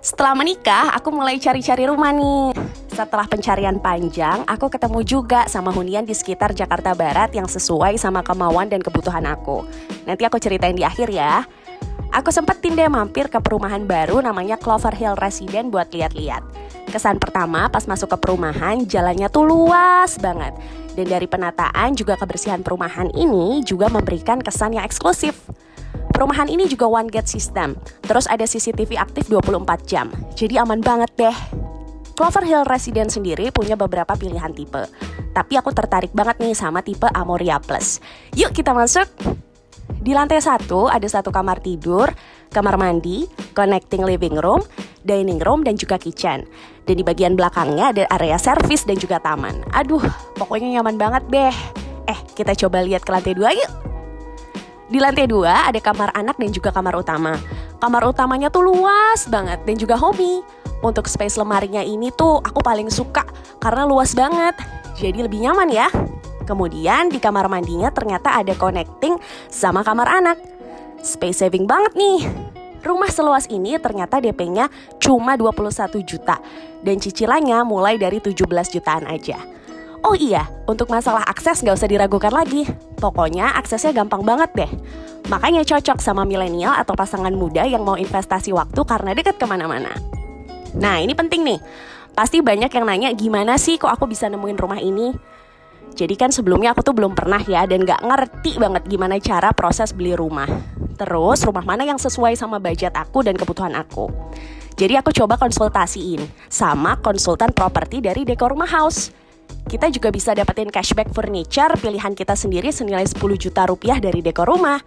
Setelah menikah, aku mulai cari-cari rumah nih. Setelah pencarian panjang, aku ketemu juga sama hunian di sekitar Jakarta Barat yang sesuai sama kemauan dan kebutuhan aku. Nanti aku ceritain di akhir ya. Aku sempetin deh mampir ke perumahan baru namanya Clover Hill Residence buat lihat-lihat. Kesan pertama pas masuk ke perumahan, jalannya tuh luas banget. Dan dari penataan juga kebersihan perumahan ini juga memberikan kesan yang eksklusif. Perumahan ini juga one gate system, terus ada CCTV aktif 24 jam, jadi aman banget deh. Clover Hill Residence sendiri punya beberapa pilihan tipe, tapi aku tertarik banget nih sama tipe Amoria Plus. Yuk kita masuk! Di lantai 1 ada 1 kamar tidur, kamar mandi, connecting living room, dining room, dan juga kitchen. Dan di bagian belakangnya ada area service dan juga taman. Aduh, pokoknya nyaman banget deh. Kita coba lihat ke lantai 2 yuk! Di lantai 2 ada kamar anak dan juga kamar utama. Kamar utamanya tuh luas banget dan juga homey. Untuk space lemarinya ini tuh aku paling suka karena luas banget. Jadi lebih nyaman ya. Kemudian di kamar mandinya ternyata ada connecting sama kamar anak. Space saving banget nih. Rumah seluas ini ternyata DP-nya cuma 21 juta dan cicilannya mulai dari 17 jutaan aja. Oh iya, untuk masalah akses gak usah diragukan lagi. Pokoknya aksesnya gampang banget deh. Makanya cocok sama milenial atau pasangan muda yang mau investasi waktu karena deket kemana-mana. Nah ini penting nih. Pasti banyak yang nanya gimana sih kok aku bisa nemuin rumah ini. Jadi kan sebelumnya aku tuh belum pernah ya dan gak ngerti banget gimana cara proses beli rumah. Terus rumah mana yang sesuai sama budget aku dan kebutuhan aku. Jadi aku coba konsultasiin sama konsultan properti dari Dekor Rumah House. Kita juga bisa dapetin cashback furniture pilihan kita sendiri senilai 10 juta rupiah dari Dekor Rumah.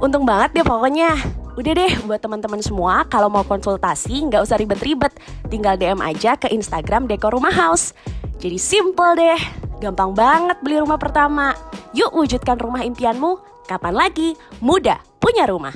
Untung banget deh pokoknya. Udah deh buat teman-teman semua, kalau mau konsultasi nggak usah ribet-ribet. Tinggal DM aja ke Instagram Dekor Rumah House. Jadi simple deh, gampang banget beli rumah pertama. Yuk wujudkan rumah impianmu, kapan lagi? Mudah punya rumah.